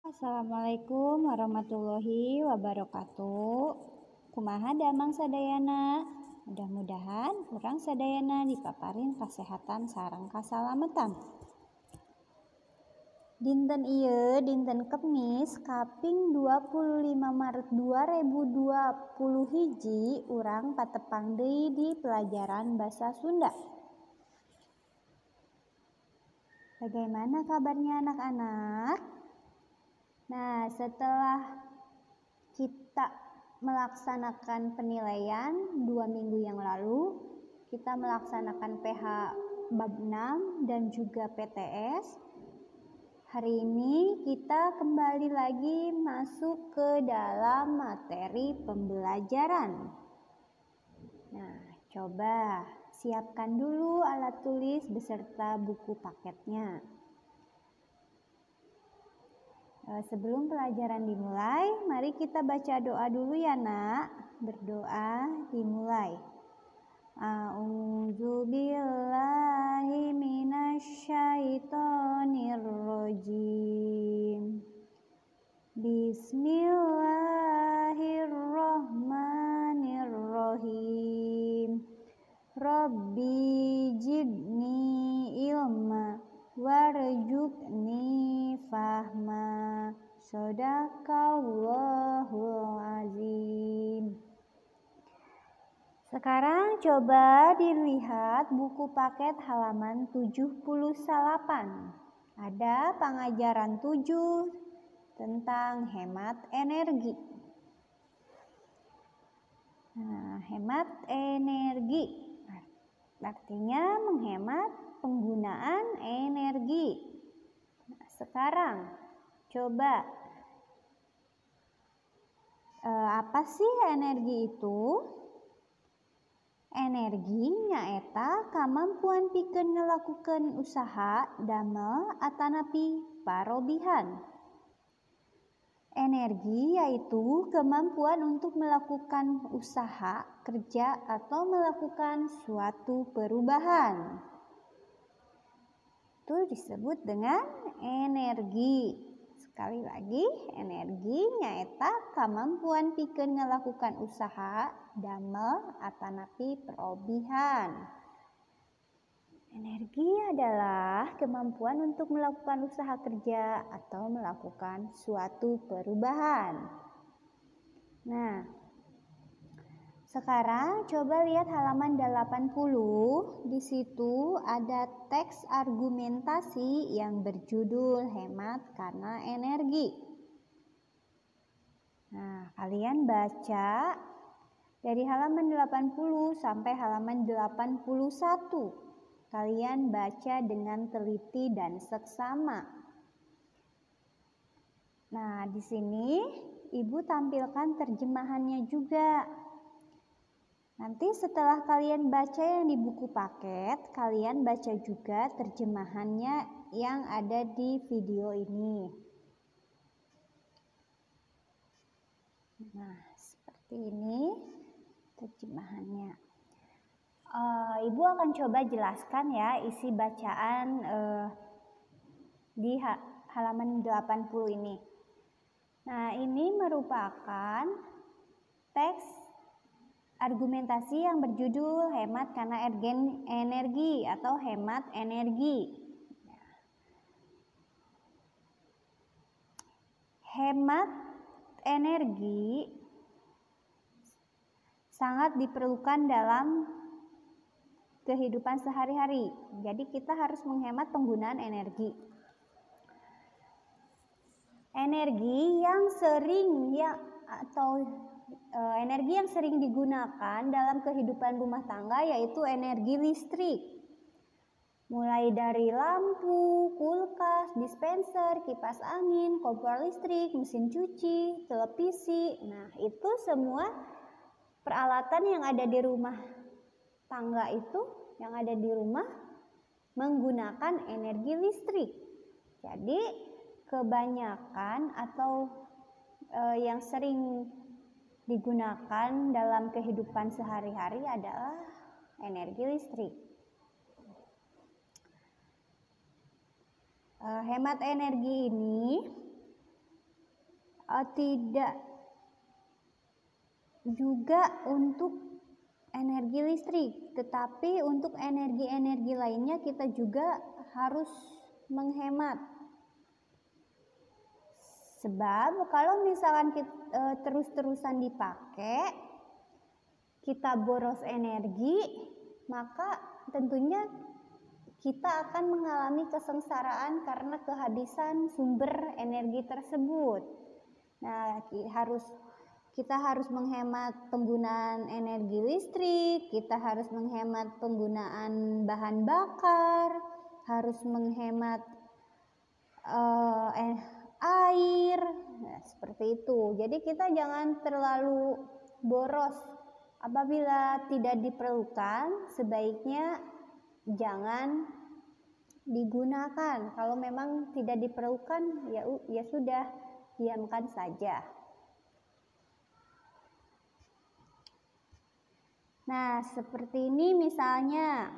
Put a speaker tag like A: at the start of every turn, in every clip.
A: Assalamualaikum warahmatullahi wabarakatuh. Kumaha damang sadayana? Mudah-mudahan urang sadayana dipaparin kasehatan sareng kasalametan. Dinten ieu dinten Kemis kaping 25 Maret 2021 urang patepang deui di pelajaran Basa Sunda. Bagaimana kabarnya anak-anak? Nah, setelah kita melaksanakan penilaian 2 minggu yang lalu, kita melaksanakan PH bab 6 dan juga PTS. Hari ini kita kembali lagi masuk ke dalam materi pembelajaran. Nah, coba siapkan dulu alat tulis beserta buku paketnya. Sebelum pelajaran dimulai, mari kita baca doa dulu ya nak. Berdoa dimulai. A'udzubillahi minasyaitonirrajim. Bismillahirrahmanirrahim. Rabbi jibni ilma warjukni fahma. Shadaqallahul azim. Sekarang coba dilihat buku paket halaman 78. Ada pengajaran 7 tentang hemat energi. Nah, hemat energi artinya menghemat penggunaan energi. Nah, sekarang coba apa sih energi itu? Energi nyaeta kamampuan pikeun ngalakukeun usaha damel atanapi parobihan. Energi yaitu kemampuan untuk melakukan usaha, kerja, atau melakukan suatu perubahan. Itu disebut dengan energi. Sekali lagi, energi nyaeta kamampuan pikeun ngalakukan usaha, damel, atanapi perobihan. Energi adalah kemampuan untuk melakukan usaha kerja atau melakukan suatu perubahan. Nah, sekarang coba lihat halaman 80. Di situ ada teks argumentasi yang berjudul hemat karena energi. Nah, kalian baca dari halaman 80 sampai halaman 81. Kalian baca dengan teliti dan seksama. Nah, di sini Ibu tampilkan terjemahannya juga. Nanti setelah kalian baca yang di buku paket, kalian baca juga terjemahannya yang ada di video ini. Nah, seperti ini terjemahannya. Ibu akan coba jelaskan ya isi bacaan di halaman 80 ini. Nah, ini merupakan teks argumentasi yang berjudul hemat karena energi atau hemat energi. Hemat energi sangat diperlukan dalam kehidupan sehari-hari. Jadi kita harus menghemat penggunaan energi. Energi yang sering energi yang sering digunakan dalam kehidupan rumah tangga yaitu energi listrik. Mulai dari lampu, kulkas, dispenser, kipas angin, kompor listrik, mesin cuci, televisi. Nah, itu semua peralatan yang ada di rumah tangga itu, yang ada di rumah menggunakan energi listrik. Jadi kebanyakan atau yang sering digunakan dalam kehidupan sehari-hari adalah energi listrik. Hemat energi ini tidak juga untuk energi listrik, tetapi untuk energi-energi lainnya kita juga harus menghemat. Sebab kalau misalkan kita terus-terusan dipakai, kita boros energi, maka tentunya kita akan mengalami kesengsaraan karena kehabisan sumber energi tersebut. Nah, kita harus menghemat penggunaan energi listrik, kita harus menghemat penggunaan bahan bakar, harus menghemat air, nah, seperti itu. Jadi kita jangan terlalu boros. Apabila tidak diperlukan, sebaiknya jangan digunakan. Kalau memang tidak diperlukan, ya sudah, diamkan saja. Nah, seperti ini misalnya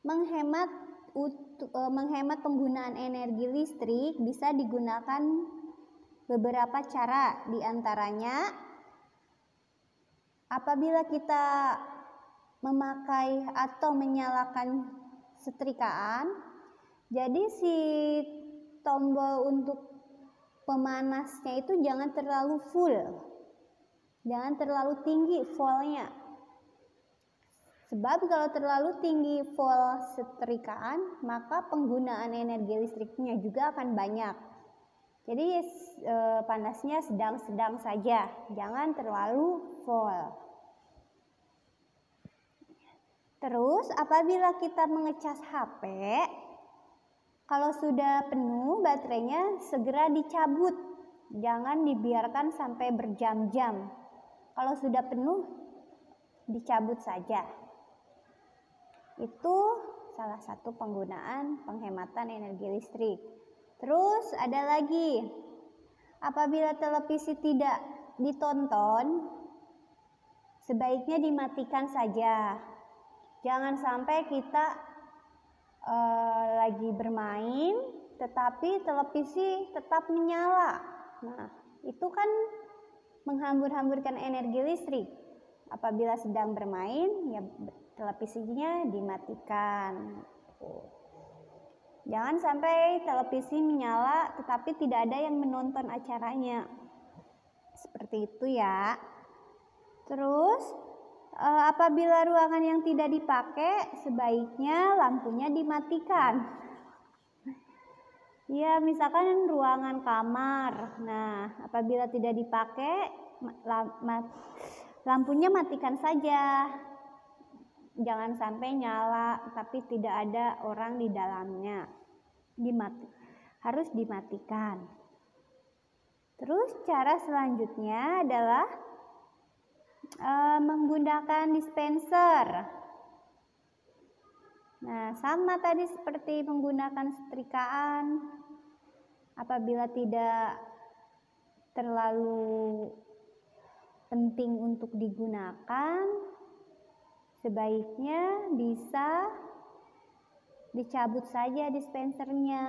A: menghemat penggunaan energi listrik bisa digunakan beberapa cara. Di antaranya, apabila kita memakai atau menyalakan setrikaan, jadi si tombol untuk pemanasnya itu jangan terlalu full, jangan terlalu tinggi voltnya. Sebab kalau terlalu tinggi volt setrikaan, maka penggunaan energi listriknya juga akan banyak. Jadi panasnya sedang-sedang saja, jangan terlalu volt. Terus apabila kita mengecas HP, kalau sudah penuh baterainya segera dicabut, jangan dibiarkan sampai berjam-jam. Kalau sudah penuh, dicabut saja. Itu salah satu penggunaan penghematan energi listrik. Terus ada lagi, apabila televisi tidak ditonton, sebaiknya dimatikan saja. Jangan sampai kita lagi bermain, tetapi televisi tetap menyala. Nah, itu kan menghambur-hamburkan energi listrik. Apabila sedang bermain, ya televisinya dimatikan. Jangan sampai televisi menyala tetapi tidak ada yang menonton acaranya. Seperti itu ya. Terus apabila ruangan yang tidak dipakai, sebaiknya lampunya dimatikan. Ya, misalkan ruangan kamar. Nah, apabila tidak dipakai, lampunya matikan saja. Jangan sampai nyala tapi tidak ada orang di dalamnya. Harus dimatikan. Terus cara selanjutnya adalah menggunakan dispenser. Nah, sama tadi seperti menggunakan setrikaan. Apabila tidak terlalu penting untuk digunakan, sebaiknya bisa dicabut saja dispensernya.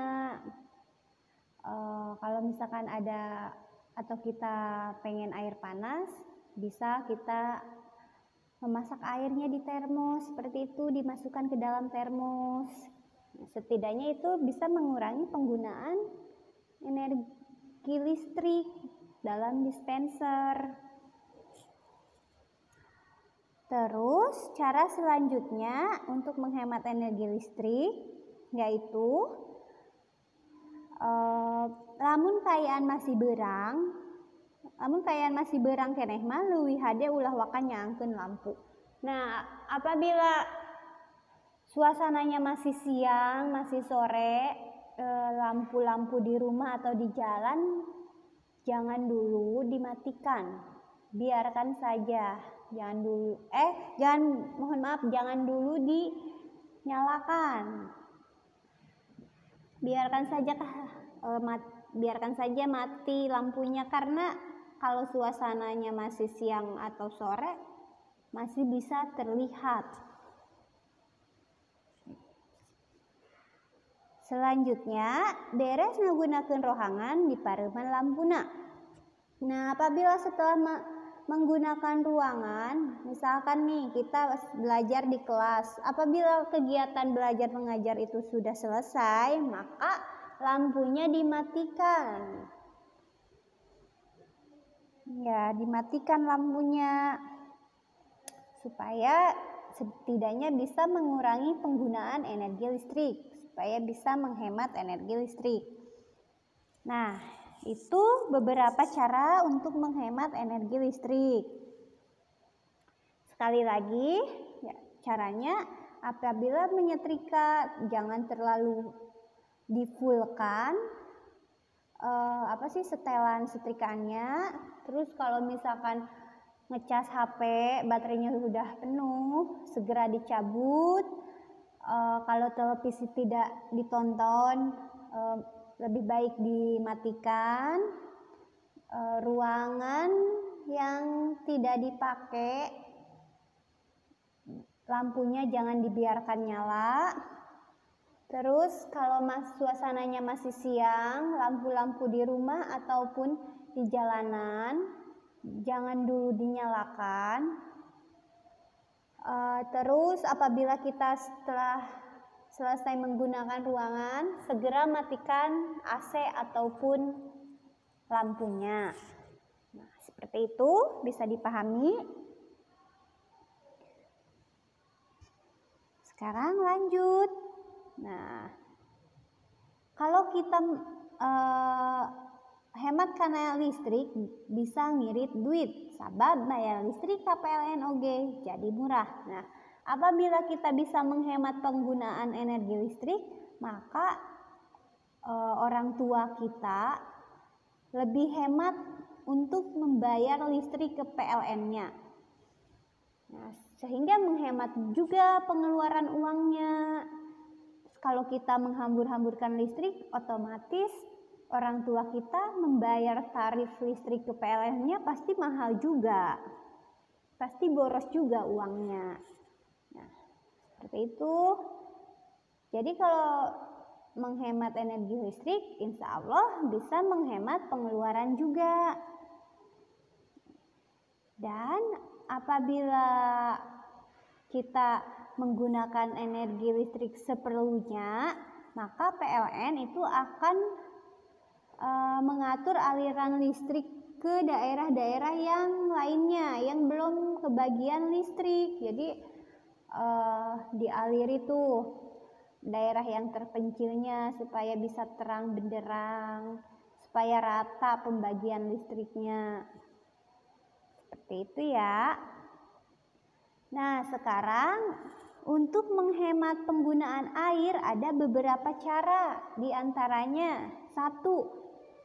A: Kalau misalkan ada atau kita pengen air panas, bisa kita memasak airnya di termos, seperti itu, dimasukkan ke dalam termos. Setidaknya itu bisa mengurangi penggunaan energi listrik dalam dispenser. Terus cara selanjutnya untuk menghemat energi listrik yaitu lamun kayaan masih berang keneh mah leuwih hade ulah wakan nyaangkeun lampu. Nah, apabila suasananya masih siang, masih sore, lampu-lampu di rumah atau di jalan jangan dulu dimatikan. Biarkan saja. Jangan dulu dinyalakan. Biarkan saja mati lampunya, karena kalau suasananya masih siang atau sore masih bisa terlihat. Selanjutnya, beres menggunakan rohangan di pareuman lampuna. Nah, apabila setelah menggunakan ruangan, misalkan nih kita belajar di kelas, apabila kegiatan belajar mengajar itu sudah selesai, maka lampunya dimatikan. Ya, dimatikan lampunya supaya setidaknya bisa mengurangi penggunaan energi listrik, supaya bisa menghemat energi listrik. Nah, itu beberapa cara untuk menghemat energi listrik. Sekali lagi, ya, caranya apabila menyetrika jangan terlalu difullkan setelan setrikaannya. Terus kalau misalkan ngecas HP baterainya sudah penuh, segera dicabut. Kalau televisi tidak ditonton, lebih baik dimatikan. Ruangan yang tidak dipakai, lampunya jangan dibiarkan nyala. Terus kalau suasananya masih siang, lampu-lampu di rumah ataupun di jalanan jangan dulu dinyalakan. Terus apabila kita setelah selesai menggunakan ruangan, segera matikan AC ataupun lampunya. Nah, seperti itu bisa dipahami. Sekarang lanjut. Nah, kalau kita hemat karena listrik, bisa ngirit duit, sabab bayar listrik KPLN OG jadi murah. Nah, apabila kita bisa menghemat penggunaan energi listrik, maka orang tua kita lebih hemat untuk membayar listrik ke PLN-nya. Nah, sehingga menghemat juga pengeluaran uangnya. Kalau kita menghambur-hamburkan listrik, otomatis orang tua kita membayar tarif listrik ke PLN-nya pasti mahal juga. Pasti boros juga uangnya. Nah, seperti itu. Jadi kalau menghemat energi listrik, insya Allah bisa menghemat pengeluaran juga. Dan apabila kita menggunakan energi listrik seperlunya, maka PLN itu akan mengatur aliran listrik ke daerah-daerah yang lainnya yang belum kebagian listrik. Jadi dialiri tuh daerah yang terpencilnya supaya bisa terang benderang, supaya rata pembagian listriknya. Seperti itu ya. Nah, sekarang untuk menghemat penggunaan air ada beberapa cara. Di antaranya, 1.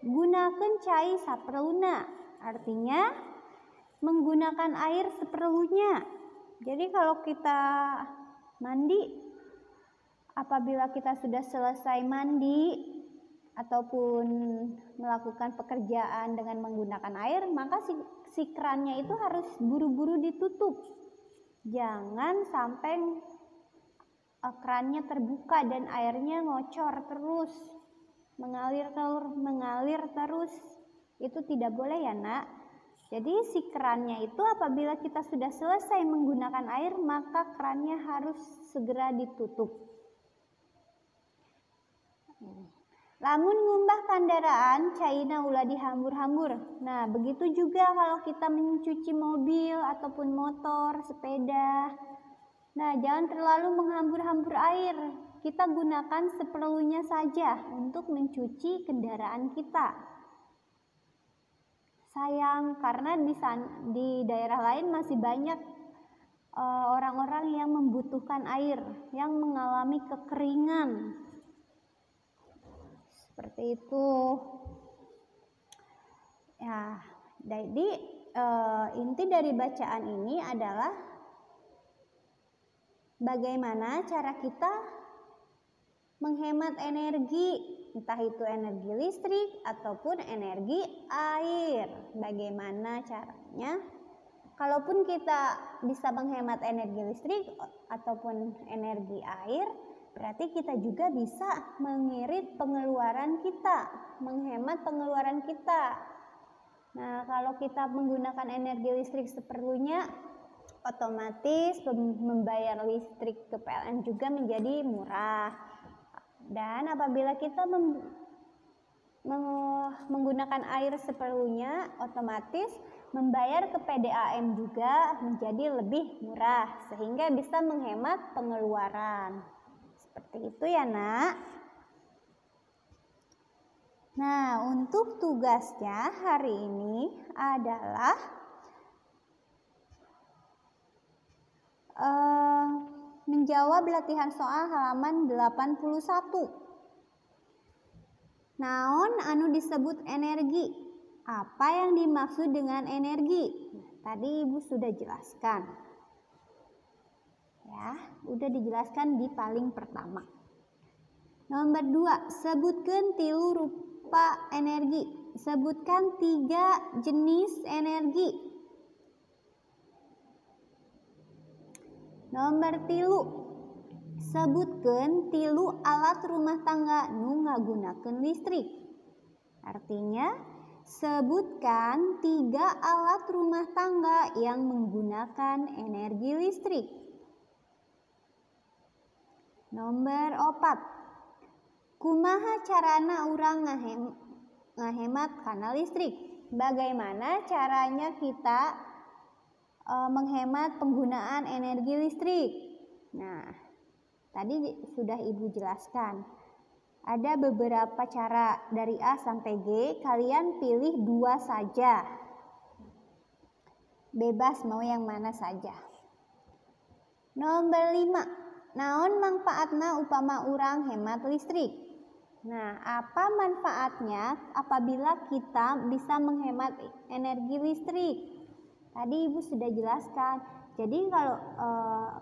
A: Gunakan cai saperluna. Artinya menggunakan air seperlunya. Jadi kalau kita mandi, apabila kita sudah selesai mandi ataupun melakukan pekerjaan dengan menggunakan air, maka si kerannya itu harus buru-buru ditutup. Jangan sampai kerannya terbuka dan airnya ngocor terus, mengalir terus. Itu tidak boleh ya, Nak. Jadi si kerannya itu apabila kita sudah selesai menggunakan air, maka kerannya harus segera ditutup. Lamun ngumbah kendaraan, caina ulah dihambur-hambur. Nah, begitu juga kalau kita mencuci mobil ataupun motor, sepeda. Nah, jangan terlalu menghambur-hambur air. Kita gunakan seperlunya saja untuk mencuci kendaraan kita. Sayang, karena di daerah lain masih banyak orang-orang yang membutuhkan air, yang mengalami kekeringan. Seperti itu. Ya, jadi inti dari bacaan ini adalah bagaimana cara kita menghemat energi, entah itu energi listrik ataupun energi air. Bagaimana caranya? Kalaupun kita bisa menghemat energi listrik ataupun energi air, berarti kita juga bisa mengirit pengeluaran kita, menghemat pengeluaran kita. Nah, kalau kita menggunakan energi listrik seperlunya, otomatis membayar listrik ke PLN juga menjadi murah. Dan apabila kita menggunakan air seperlunya, otomatis membayar ke PDAM juga menjadi lebih murah, sehingga bisa menghemat pengeluaran. Seperti itu ya, Nak. Nah, untuk tugasnya hari ini adalah menjawab latihan soal halaman 81. Naon anu disebut energi? Apa yang dimaksud dengan energi? Tadi Ibu sudah jelaskan. Ya, udah dijelaskan di paling pertama. Nomor 2, sebutkan 3 rupa energi. Sebutkan 3 jenis energi. Nomor 3, sebutkan 3 alat rumah tangga nu ngagunakeun listrik. Artinya, sebutkan 3 alat rumah tangga yang menggunakan energi listrik. Nomor 4, kumaha carana urang ngahemat kana listrik? Bagaimana caranya kita menghemat penggunaan energi listrik? Nah, tadi sudah Ibu jelaskan. Ada beberapa cara dari A sampai G, kalian pilih 2 saja. Bebas mau yang mana saja. Nomor 5, naon mangpaatna upama urang hemat listrik? Nah, apa manfaatnya apabila kita bisa menghemat energi listrik? Tadi Ibu sudah jelaskan. Jadi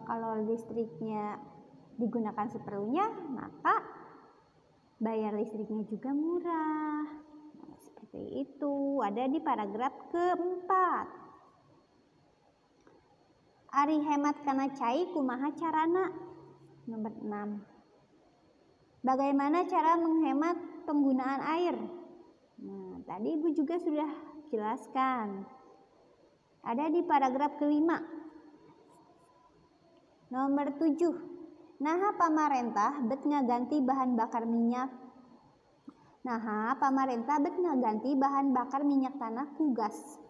A: kalau listriknya digunakan seperlunya, maka bayar listriknya juga murah. Nah, seperti itu. Ada di paragraf keempat. Ari hemat kana cai kumaha carana? Nomor 6. Bagaimana cara menghemat penggunaan air? Nah, tadi Ibu juga sudah jelaskan. Ada di paragraf kelima. Nomor 7. Naha pamarentah bet ngaganti bahan bakar minyak. Naha pamarentah bet ngaganti bahan bakar minyak tanah ku gas.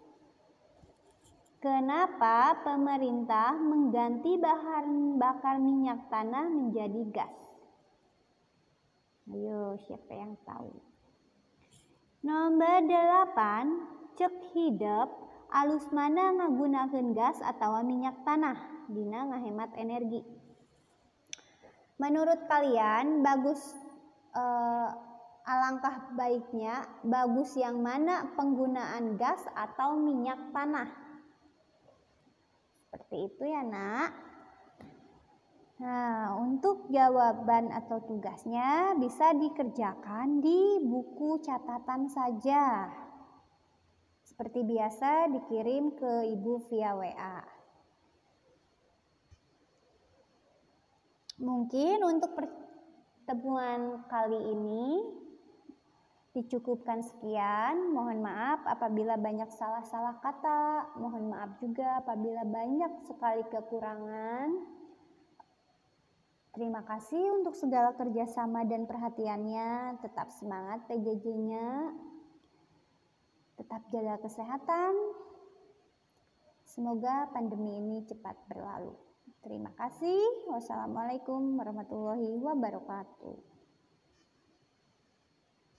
A: Kenapa pemerintah mengganti bahan bakar minyak tanah menjadi gas? Ayo, siapa yang tahu? Nomor 8, cek hidep alus mana ngagunakeun gas atau minyak tanah dina ngahemat energi. Menurut kalian alangkah baiknya bagus yang mana, penggunaan gas atau minyak tanah? Seperti itu ya, Nak. Nah, untuk jawaban atau tugasnya bisa dikerjakan di buku catatan saja. Seperti biasa dikirim ke Ibu via WA. Mungkin untuk pertemuan kali ini dicukupkan sekian. Mohon maaf apabila banyak salah-salah kata. Mohon maaf juga apabila banyak sekali kekurangan. Terima kasih untuk segala kerjasama dan perhatiannya. Tetap semangat PJJ-nya. Tetap jaga kesehatan. Semoga pandemi ini cepat berlalu. Terima kasih. Wassalamualaikum warahmatullahi wabarakatuh.